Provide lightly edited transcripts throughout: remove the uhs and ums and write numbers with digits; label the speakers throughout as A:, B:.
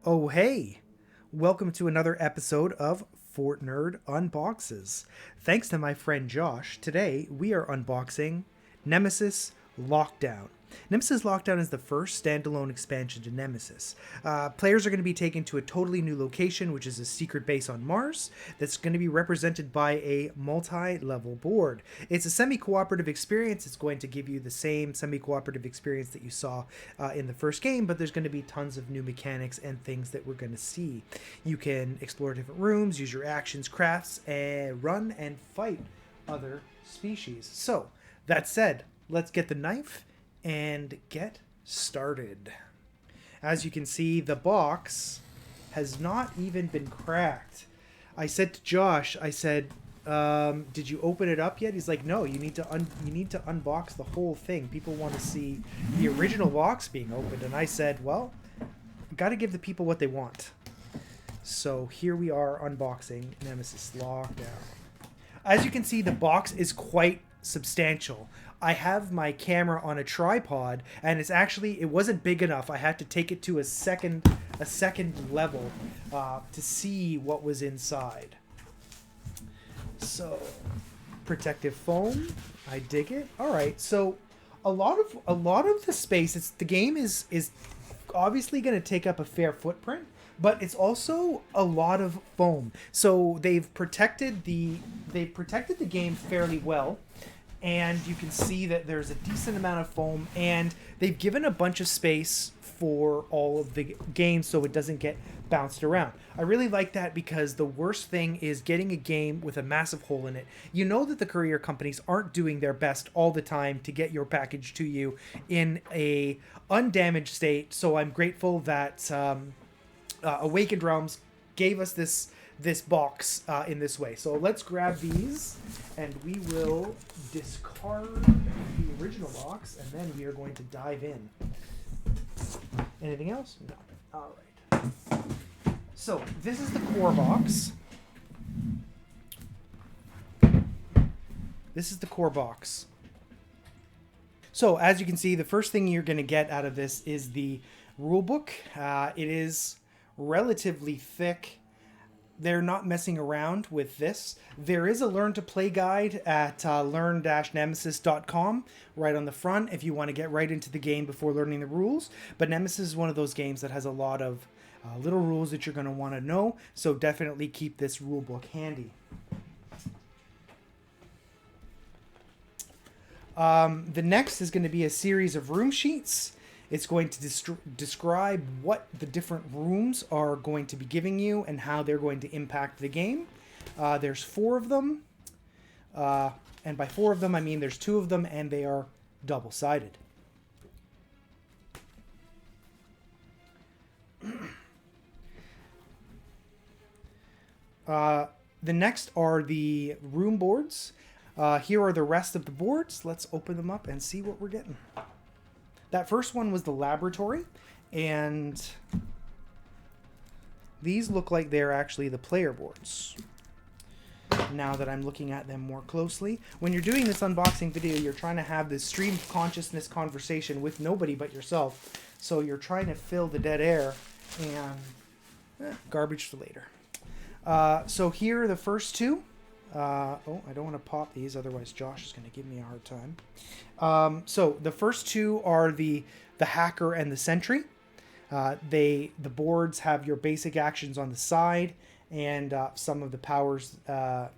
A: Oh, hey! Welcome to another episode of Fort Nerd Unboxes. Thanks to my friend Josh, today we are unboxing Nemesis Lockdown. Nemesis Lockdown is the first standalone expansion to Nemesis. Players are going to be taken to a totally new location, which is a secret base on Mars, that's going to be represented by a multi-level board. It's a semi-cooperative experience. It's going to give you the same semi-cooperative experience that you saw in the first game, but there's going to be tons of new mechanics and things that we're going to see. You can explore different rooms, use your actions, crafts, and run and fight other species. So, that said, let's get the knife and get started. As you can see, the box has not even been cracked. I said to Josh, did you open it up yet? He's like, no, you need to unbox the whole thing. People want to see the original box being opened. And I said, well, got to give the people what they want. So here we are unboxing Nemesis Lockdown. As you can see, the box is quite substantial. I have my camera on a tripod, and it wasn't big enough. I had to take it to a second level to see what was inside. So, protective foam, I dig it. All right, so a lot of the space. The game is obviously going to take up a fair footprint, but it's also a lot of foam. So they've protected the game fairly well. And you can see that there's a decent amount of foam, and they've given a bunch of space for all of the game so it doesn't get bounced around. I really like that because the worst thing is getting a game with a massive hole in it. You know that the courier companies aren't doing their best all the time to get your package to you in a undamaged state, so I'm grateful that Awakened Realms gave us this box in this way. So let's grab these and we will discard the original box, and then we are going to dive in. Anything else? No. All right. So this is the core box. This is the core box. So as you can see, the first thing you're going to get out of this is the rule book. It is relatively thick. They're not messing around with this. There is a learn to play guide at learn-nemesis.com right on the front if you want to get right into the game before learning the rules. But Nemesis is one of those games that has a lot of little rules that you're going to want to know. So definitely keep this rule book handy. The next is going to be a series of room sheets. It's going to describe what the different rooms are going to be giving you and how they're going to impact the game. There's 4 of them. And by 4 of them, I mean there's 2 of them, and they are double-sided. The next are the room boards. Here are the rest of the boards. Let's open them up and see what we're getting. That first one was the laboratory, and these look like they're actually the player boards. Now that I'm looking at them more closely. When you're doing this unboxing video, you're trying to have this stream of consciousness conversation with nobody but yourself. So you're trying to fill the dead air, and garbage for later. So here are the first 2. I don't want to pop these, otherwise Josh is going to give me a hard time. So the first 2 are the hacker and the sentry. The boards have your basic actions on the side and some of the powers that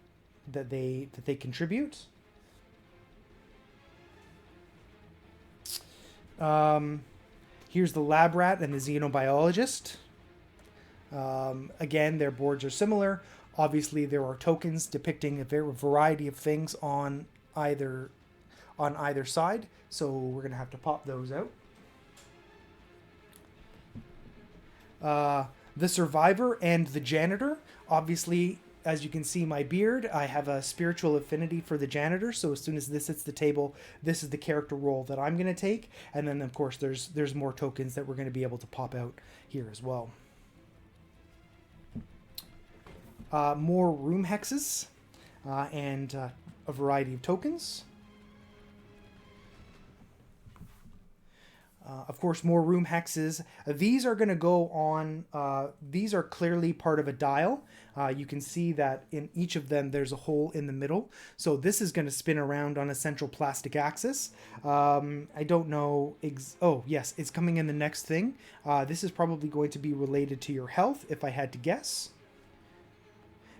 A: they contribute. Here's the lab rat and the xenobiologist. Again, their boards are similar. Obviously, there are tokens depicting a variety of things on either side, so we're going to have to pop those out. The survivor and the janitor. Obviously, as you can see my beard, I have a spiritual affinity for the janitor, so as soon as this hits the table, this is the character role that I'm going to take. And then, of course, there's more tokens that we're going to be able to pop out here as well. More room hexes and a variety of tokens. Of course, more room hexes. These are going to go on, these are clearly part of a dial. You can see that in each of them there's a hole in the middle. So this is going to spin around on a central plastic axis. I don't know, oh yes, it's coming in the next thing. This is probably going to be related to your health, if I had to guess.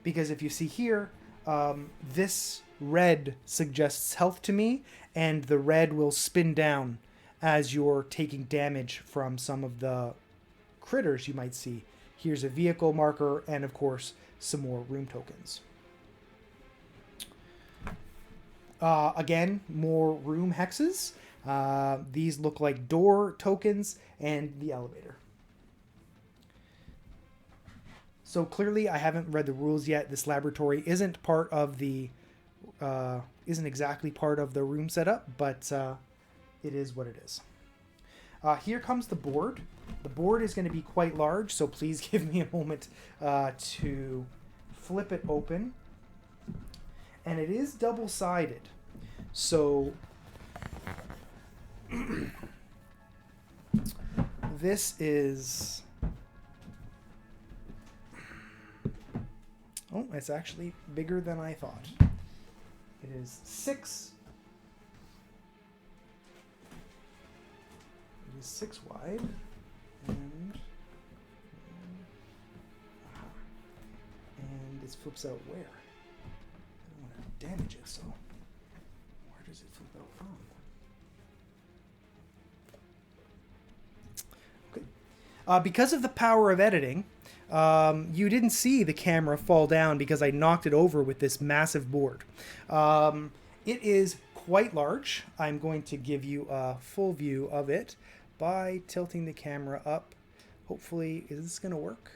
A: Because if you see here, this red suggests health to me, and the red will spin down as you're taking damage from some of the critters you might see. Here's a vehicle marker, and of course, some more room tokens. Again, more room hexes. These look like door tokens and the elevator. So clearly, I haven't read the rules yet. This laboratory isn't part of the, isn't exactly part of the room setup, but it is what it is. Here comes the board. The board is going to be quite large, so please give me a moment to flip it open. And it is double-sided. So this is... Oh, it's actually bigger than I thought. It is 6. It is 6 wide, and it flips out where? I don't want to damage it, so where does it flip out from? Okay. Because of the power of editing, you didn't see the camera fall down because I knocked it over with this massive board. It is quite large. I'm going to give you a full view of it by tilting the camera up. Hopefully, is this going to work?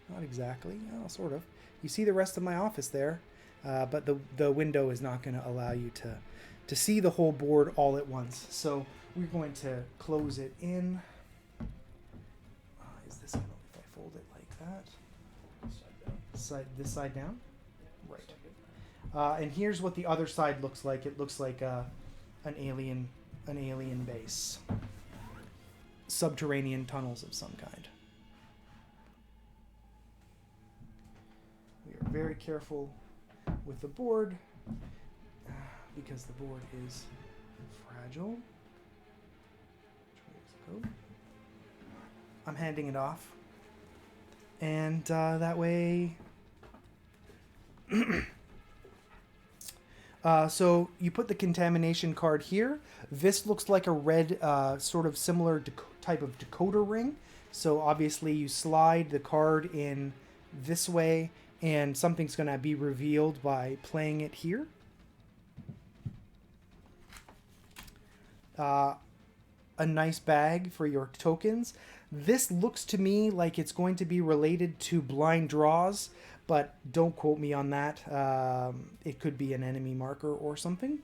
A: Not exactly. Oh, sort of. You see the rest of my office there, but the window is not going to allow you to see the whole board all at once. So we're going to close it in. Is this going to, if I fold it like that? This side down? Right. And here's what the other side looks like. It looks like an alien base. Subterranean tunnels of some kind. We are very careful with the board because the board is fragile. I'm handing it off, and that way so you put the contamination card here. This looks like a red sort of similar type of decoder ring. So obviously you slide the card in this way and something's going to be revealed by playing it here. A nice bag for your tokens. This looks to me like it's going to be related to blind draws, but don't quote me on that. It could be an enemy marker or something.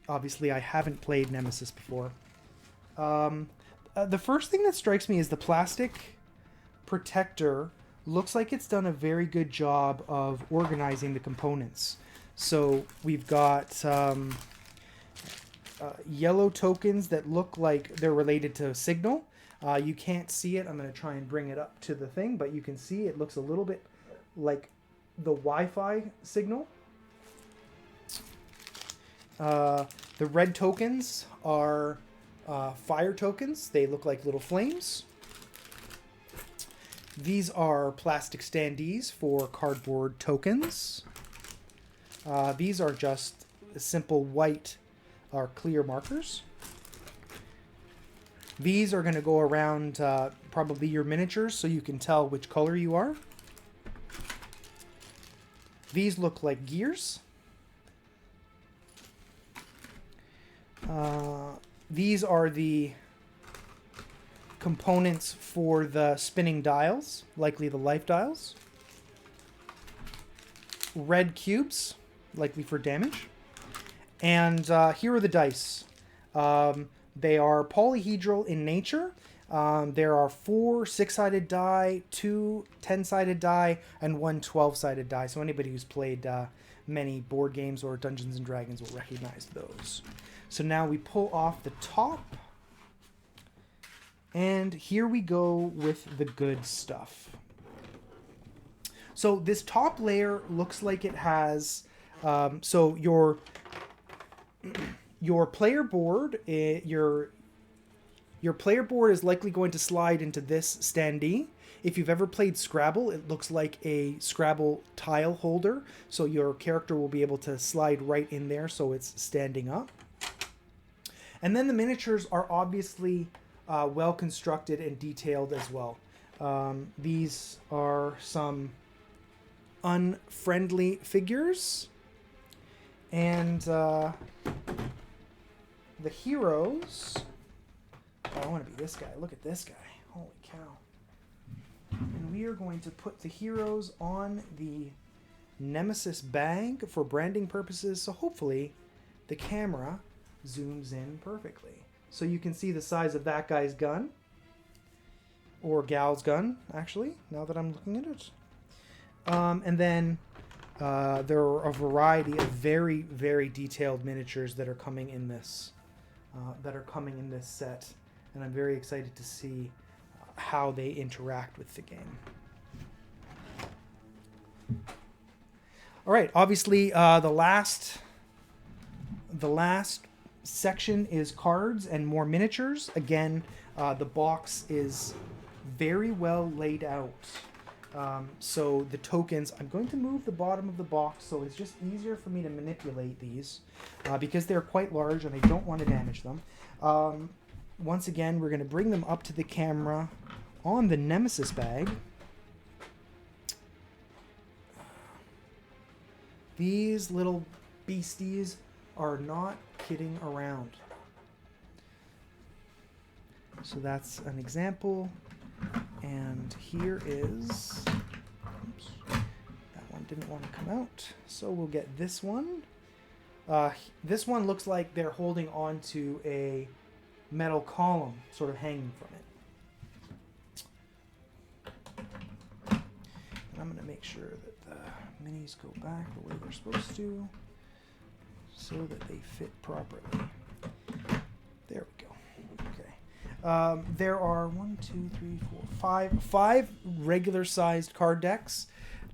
A: Obviously, I haven't played Nemesis before. The first thing that strikes me is the plastic protector looks like it's done a very good job of organizing the components. So we've got yellow tokens that look like they're related to Signal. You can't see it. I'm going to try and bring it up to the thing, but you can see it looks a little bit like the Wi-Fi signal. The red tokens are fire tokens. They look like little flames. These are plastic standees for cardboard tokens. These are just simple white or clear markers. These are going to go around probably your miniatures so you can tell which color you are. These look like gears. These are the components for the spinning dials, likely the life dials. Red cubes, likely for damage. And here are the dice. They are polyhedral in nature. There are 4 6-sided die, 2 10-sided die, and 1 12-sided die. So anybody who's played many board games or Dungeons and Dragons will recognize those. So now we pull off the top. And here we go with the good stuff. So this top layer looks like it has, so your player board, your player board is likely going to slide into this standee. If you've ever played Scrabble, it looks like a Scrabble tile holder. So your character will be able to slide right in there so it's standing up. And then the miniatures are obviously well constructed and detailed as well. These are some unfriendly figures. And the heroes... Oh, I want to be this guy. Look at this guy. Holy cow. And we are going to put the heroes on the Nemesis Bag for branding purposes. So hopefully the camera zooms in perfectly. So you can see the size of that guy's gun. Or gal's gun, actually, now that I'm looking at it. And then there are a variety of very, very detailed miniatures that are coming in this set. And I'm very excited to see how they interact with the game. All right, obviously the last section is cards and more miniatures. Again, the box is very well laid out. So the tokens, I'm going to move the bottom of the box so it's just easier for me to manipulate these because they're quite large and I don't want to damage them. Once again, we're going to bring them up to the camera on the Nemesis Bag. These little beasties are not kidding around. So that's an example. And here is... Oops, that one didn't want to come out. So we'll get this one. This one looks like they're holding on to a metal column sort of hanging from it. And I'm going to make sure that the minis go back the way they're supposed to so that they fit properly. There we go. Okay. There are 5 regular sized card decks,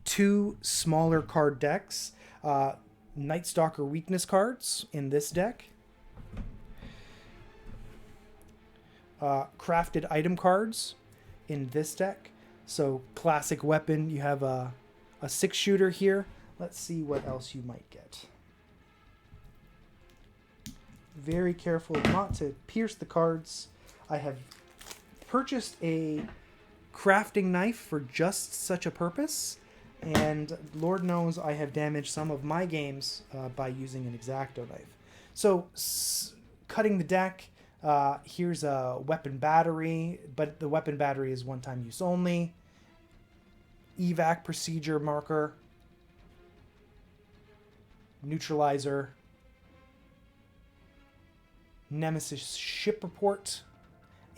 A: 2 smaller card decks, Night Stalker weakness cards in this deck, crafted item cards in this deck. So classic weapon, you have a 6-shooter here. Let's see what else you might get. Very careful not to pierce the cards. I have purchased a crafting knife for just such a purpose, and Lord knows I have damaged some of my games by using an X-Acto knife. So, cutting the deck, here's a weapon battery, but the weapon battery is one-time use only. Evac procedure marker. Neutralizer. Nemesis ship report.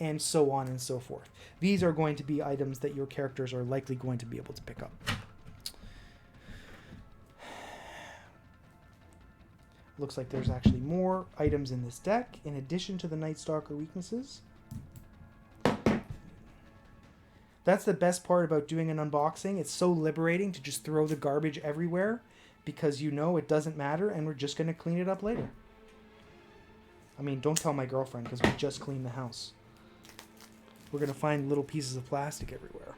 A: And so on and so forth. These are going to be items that your characters are likely going to be able to pick up. Looks like there's actually more items in this deck, in addition to the Night Stalker weaknesses. That's the best part about doing an unboxing. It's so liberating to just throw the garbage everywhere, because you know it doesn't matter, and we're just going to clean it up later. I mean, don't tell my girlfriend, because we just cleaned the house. We're going to find little pieces of plastic everywhere.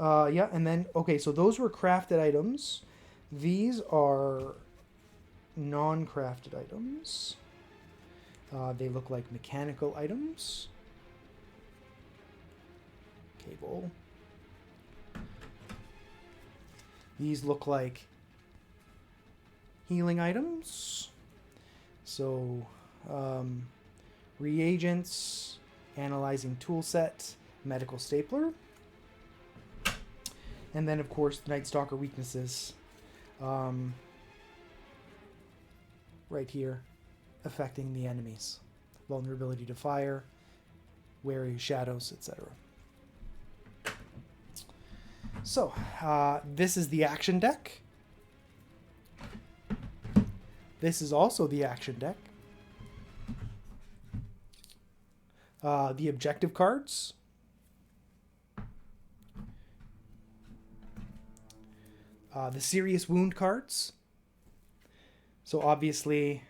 A: Yeah, and then, okay, so those were crafted items. These are non-crafted items. They look like mechanical items. Cable. These look like healing items. So... reagents, analyzing tool set, medical stapler, and then of course the Night Stalker weaknesses right here affecting the enemies. Vulnerability to fire, wary of shadows, etc. So this is the action deck. This is also the action deck. The objective cards. The serious wound cards. So obviously,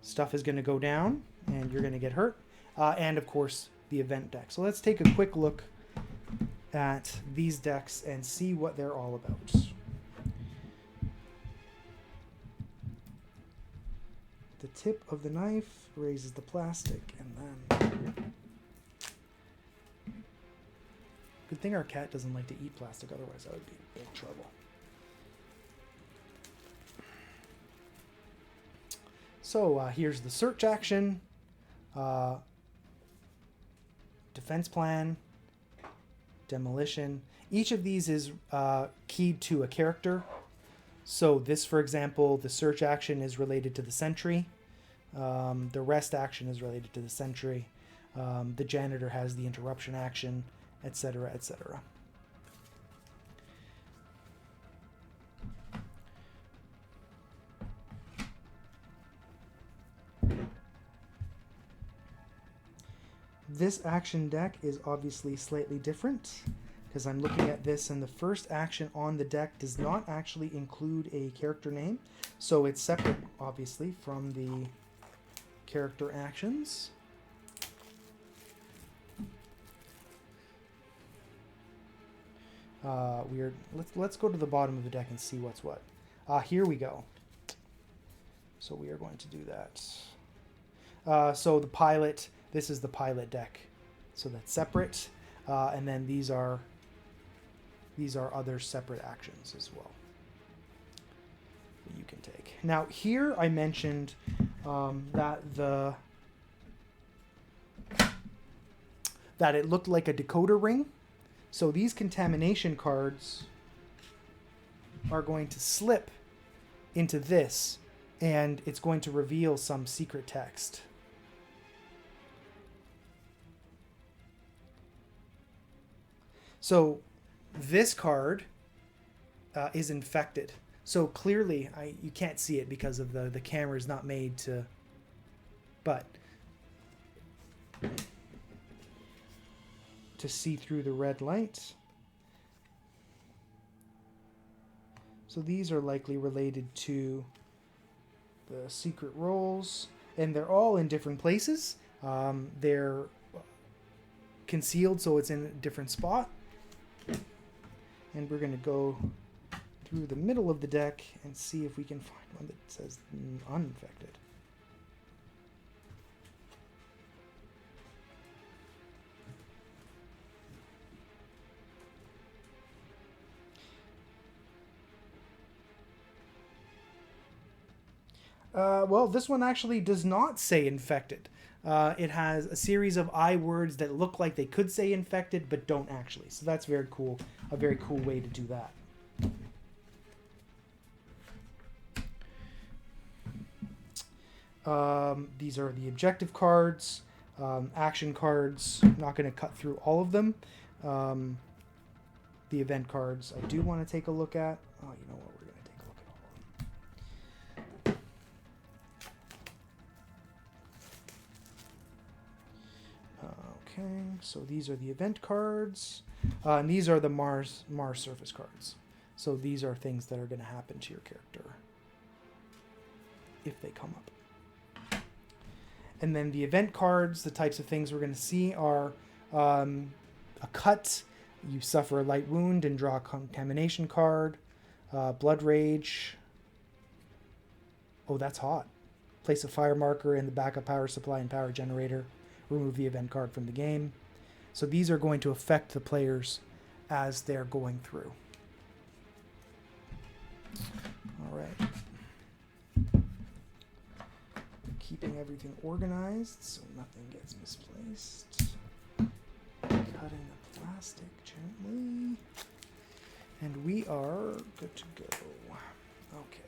A: stuff is going to go down and you're going to get hurt. And of course, the event deck. So let's take a quick look at these decks and see what they're all about. The tip of the knife raises the plastic, and then... Good thing our cat doesn't like to eat plastic, otherwise that would be in big trouble. So here's the search action, defense plan, demolition. Each of these is keyed to a character. So this, for example, the search action is related to the sentry. The rest action is related to the sentry. The janitor has the interruption action, etc., etc. This action deck is obviously slightly different because I'm looking at this and the first action on the deck does not actually include a character name. So it's separate, obviously, from the character actions. Let's go to the bottom of the deck and see what's what. Here we go. So we are going to do that. So the pilot, this is the pilot deck. So that's separate. And then these are other separate actions as well that you can take. Now here I mentioned that it looked like a decoder ring. So these contamination cards are going to slip into this, and it's going to reveal some secret text. So this card is infected. So clearly, you can't see it because of the camera is not made to, but to see through the red light. So these are likely related to the secret roles, and they're all in different places. They're concealed, so it's in a different spot. And we're going to go through the middle of the deck and see if we can find one that says uninfected. Well, this one actually does not say infected. It has a series of I words that look like they could say infected, but don't actually. So that's very cool. A very cool way to do that. These are the objective cards, action cards. I'm not going to cut through all of them. The event cards I do want to take a look at. Oh, you know what? We're going to take a look at all of them. Okay, so these are the event cards. And these are the Mars surface cards. So these are things that are going to happen to your character if they come up. And then the event cards, the types of things we're going to see are a cut. You suffer a light wound and draw a contamination card. Blood rage. Oh, that's hot. Place a fire marker in the backup power supply and power generator. Remove the event card from the game. So these are going to affect the players as they're going through. All right. Keeping everything organized so nothing gets misplaced. Cutting the plastic gently. And we are good to go. Okay.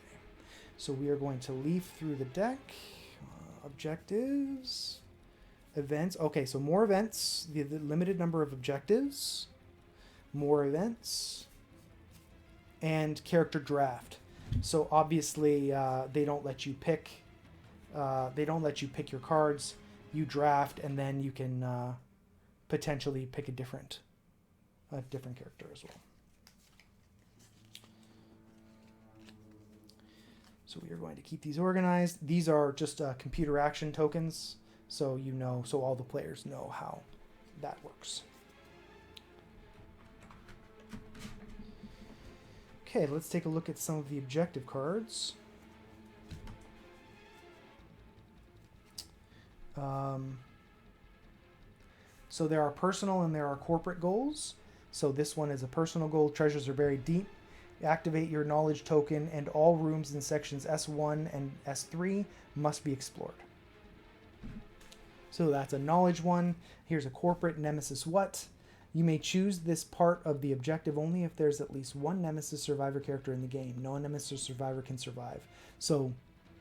A: So we are going to leaf through the deck. Objectives. Events. Okay, so more events. The limited number of objectives. More events. And character draft. So obviously they don't let you pick. They don't let you pick your cards. You draft, and then you can potentially pick a different character as well. So we are going to keep these organized. These are just computer action tokens, so so all the players know how that works. Okay, let's take a look at some of the objective cards. So there are personal and there are corporate goals. So this one is a personal goal. Treasures are buried deep. Activate your knowledge token, and all rooms in sections S1 and S3 must be explored. So that's a knowledge one. Here's a corporate Nemesis What. You may choose this part of the objective only if there's at least one Nemesis survivor character in the game. No Nemesis survivor can survive. So,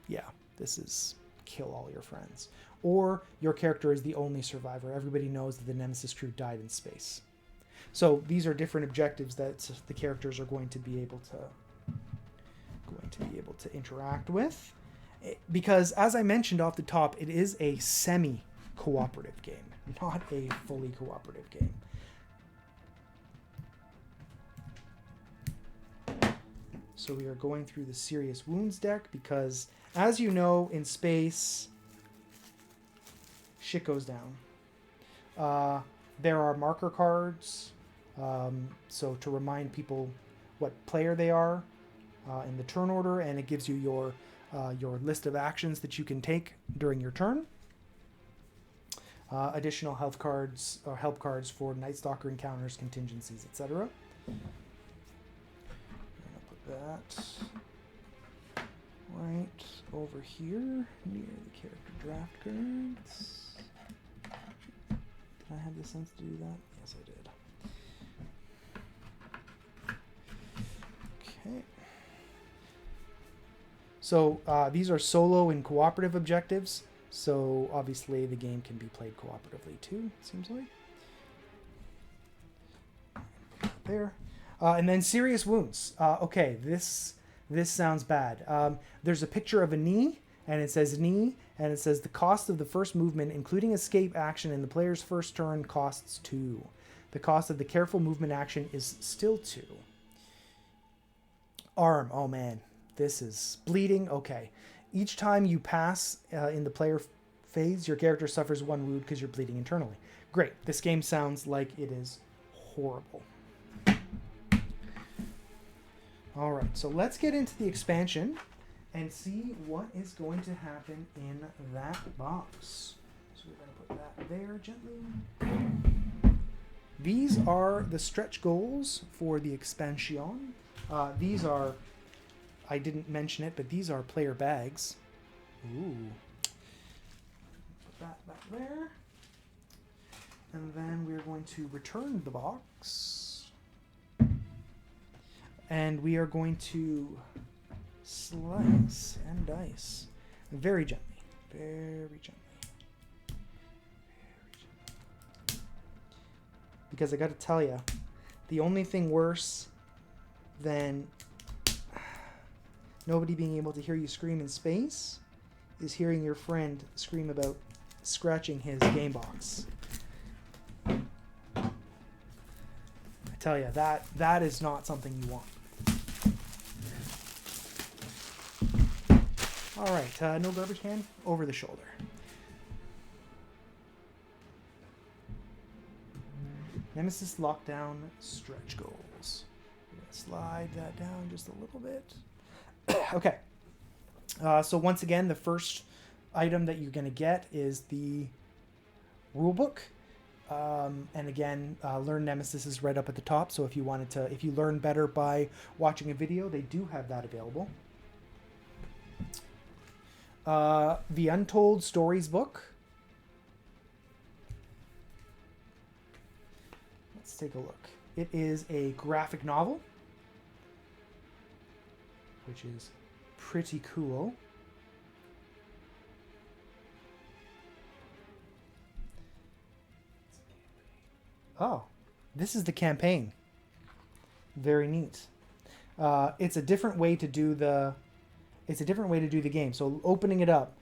A: yeah, this is kill all your friends. Or your character is the only survivor. Everybody knows that the Nemesis crew died in space. So these are different objectives that the characters are going to be able to interact with. Because, as I mentioned off the top, it is a semi-cooperative game, not a fully cooperative game. So we are going through the Serious Wounds deck because, as you know, in space, shit goes down. There are marker cards, so to remind people what player they are in the turn order, and it gives you your list of actions that you can take during your turn. Additional health cards or help cards for Night Stalker encounters, contingencies, etc. That right over here near the character draft cards. Did I have the sense to do that? Yes, I did. Okay. So these are solo and cooperative objectives. So obviously the game can be played cooperatively too, it seems like. There. And then Serious Wounds. Okay, this sounds bad. There's a picture of a knee, and it says knee, and it says the cost of the first movement, including escape action in the player's first turn, costs 2. The cost of the careful movement action is still 2. Arm. Oh man, this is bleeding. Okay. Each time you pass in the player phase, your character suffers 1 wound because you're bleeding internally. Great. This game sounds like it is horrible. All right, so let's get into the expansion and see what is going to happen in that box. So we're going to put that there gently. These are the stretch goals for the expansion. These are, I didn't mention it, but these are player bags. Ooh. Put that back there. And then we're going to return the box. And we are going to slice and dice very gently, very gently, very gently. Because I got to tell you, the only thing worse than nobody being able to hear you scream in space is hearing your friend scream about scratching his game box. I tell you, that is not something you want. All right, no garbage can, over the shoulder. Nemesis Lockdown stretch goals. We're going to slide that down just a little bit. Okay. So once again, the first item that you're going to get is the rulebook. And again, Learn Nemesis is right up at the top. So if you learn better by watching a video, they do have that available. The Untold Stories book. Let's take a look. It is a graphic novel, which is pretty cool. Oh, this is the campaign. Very neat. It's a different way to do the game. So opening it up,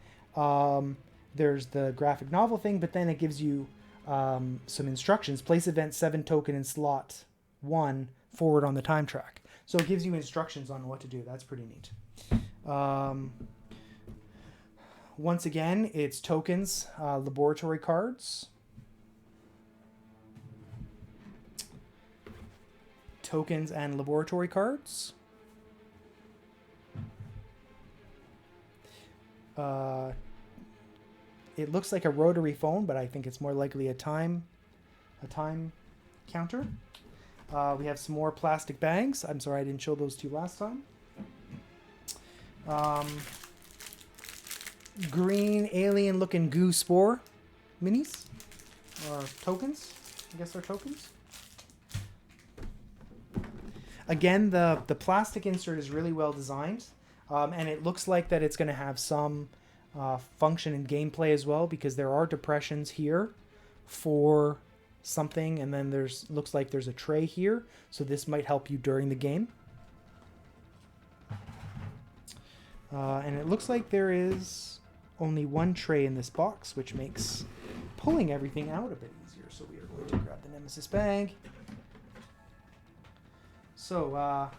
A: there's the graphic novel thing, but then it gives you some instructions. Place event 7 token in slot 1 forward on the time track. So it gives you instructions on what to do. That's pretty neat. Once again, it's tokens, laboratory cards. Tokens and laboratory cards. It looks like a rotary phone, but I think it's more likely a time counter. We have some more plastic bags. I'm sorry I didn't show those to you last time. Green alien-looking goo spore minis, or tokens. I guess they're tokens. Again, the plastic insert is really well designed, and it looks like that it's going to have some function in gameplay as well, because there are depressions here for something, and then looks like there's a tray here, so this might help you during the game. And it looks like there is only one tray in this box, which makes pulling everything out a bit easier. So we are going to grab the Nemesis bag. So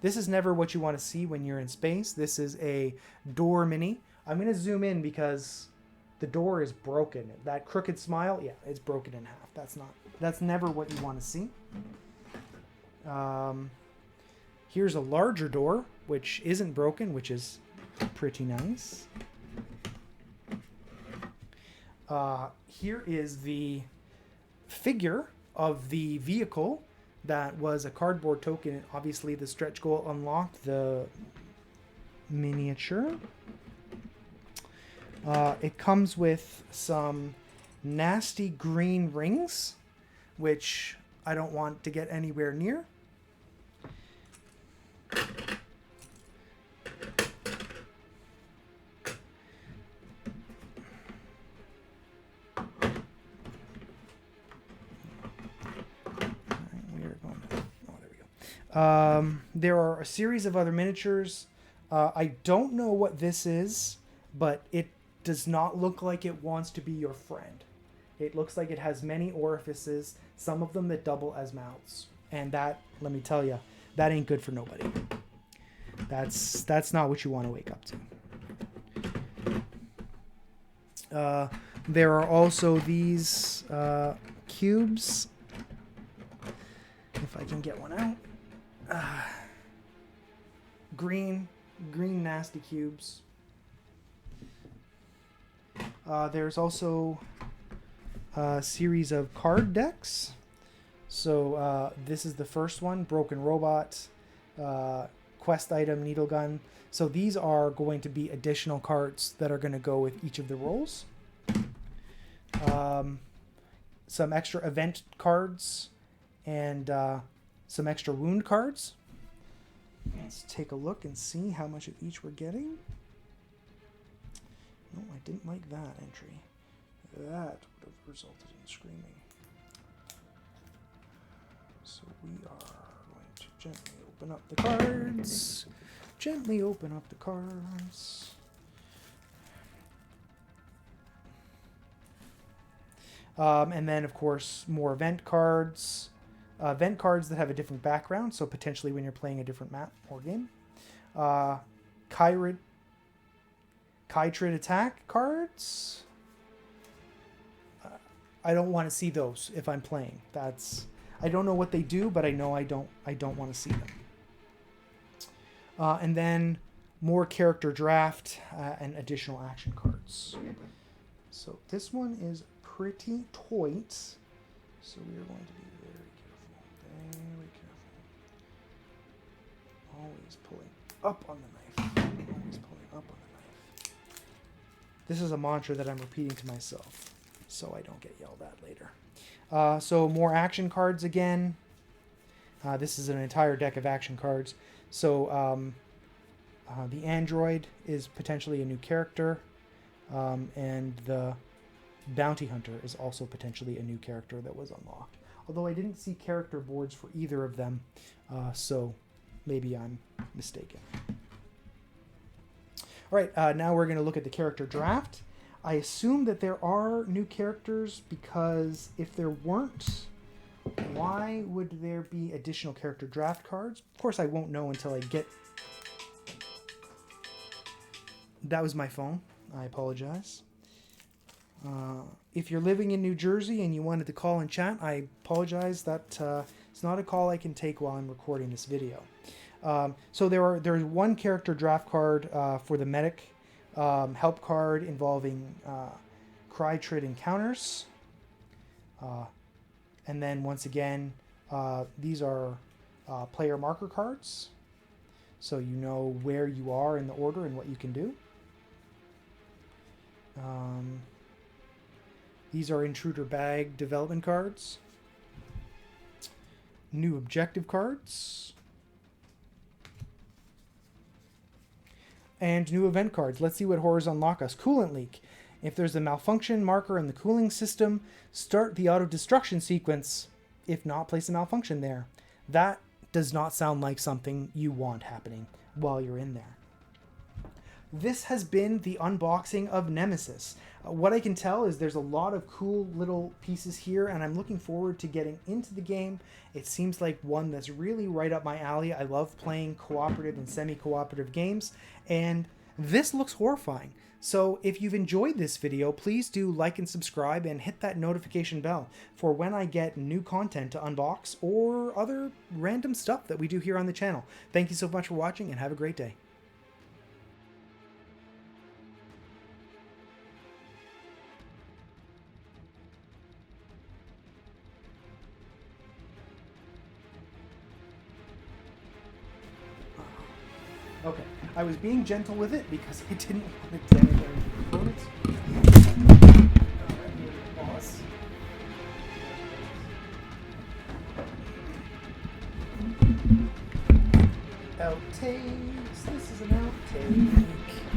A: this is never what you want to see when you're in space. This is a door mini. I'm going to zoom in because the door is broken. That crooked smile, yeah, it's broken in half. That's never what you want to see. Here's a larger door, which isn't broken, which is pretty nice. Here is the figure of the vehicle that was a cardboard token. Obviously, the stretch goal unlocked the miniature. It comes with some nasty green rings, which I don't want to get anywhere near. There are a series of other miniatures. I don't know what this is, but it does not look like it wants to be your friend. It looks like it has many orifices, some of them that double as mouths. And that, let me tell you, that ain't good for nobody. That's not what you want to wake up to. There are also these cubes. If I can get one out. Green nasty cubes. There's also a series of card decks. So this is the first one, Broken Robot, Quest Item, Needle Gun. So these are going to be additional cards that are going to go with each of the roles. Some extra event cards and some extra wound cards. Let's take a look and see how much of each we're getting. No, I didn't like that entry. That would have resulted in screaming. So we are going to gently open up the cards. Gently open up the cards. And then, of course, more event cards. Event cards that have a different background, so potentially when you're playing a different map or game. Kytrid attack cards. I don't want to see those if I'm playing. I don't know what they do, but I know I don't want to see them. And then more character draft and additional action cards. So this one is pretty tight. So we are going to be very careful. Always pulling up on the knife. Always pulling up on the knife. This is a mantra that I'm repeating to myself, so I don't get yelled at later. So more action cards again. This is an entire deck of action cards. So the android is potentially a new character, and the bounty hunter is also potentially a new character that was unlocked. although I didn't see character boards for either of them, so maybe I'm mistaken. All right, now we're going to look at the character draft. I assume that there are new characters, because if there weren't, why would there be additional character draft cards? Of course, I won't know until I get... That was my phone. I apologize. If you're living in New Jersey and you wanted to call and chat, I apologize. That it's not a call I can take while I'm recording this video. So there's one character draft card for the medic, help card involving Cry-Trid encounters. And then once again, these are player marker cards, so you know where you are in the order and what you can do. These are Intruder Bag development cards. New objective cards. And new event cards. Let's see what horrors unlock us. Coolant leak. If there's a malfunction marker in the cooling system, start the auto-destruction sequence. If not, place a malfunction there. That does not sound like something you want happening while you're in there. This has been the unboxing of Nemesis. What I can tell is there's a lot of cool little pieces here, and I'm looking forward to getting into the game. It seems like one that's really right up my alley. I love playing cooperative and semi-cooperative games, and this looks horrifying. So if you've enjoyed this video, please do like and subscribe and hit that notification bell for when I get new content to unbox or other random stuff that we do here on the channel. Thank you so much for watching, and have a great day. Okay, I was being gentle with it because I didn't want to damage any components. Pause. Outtakes. This is an outtake.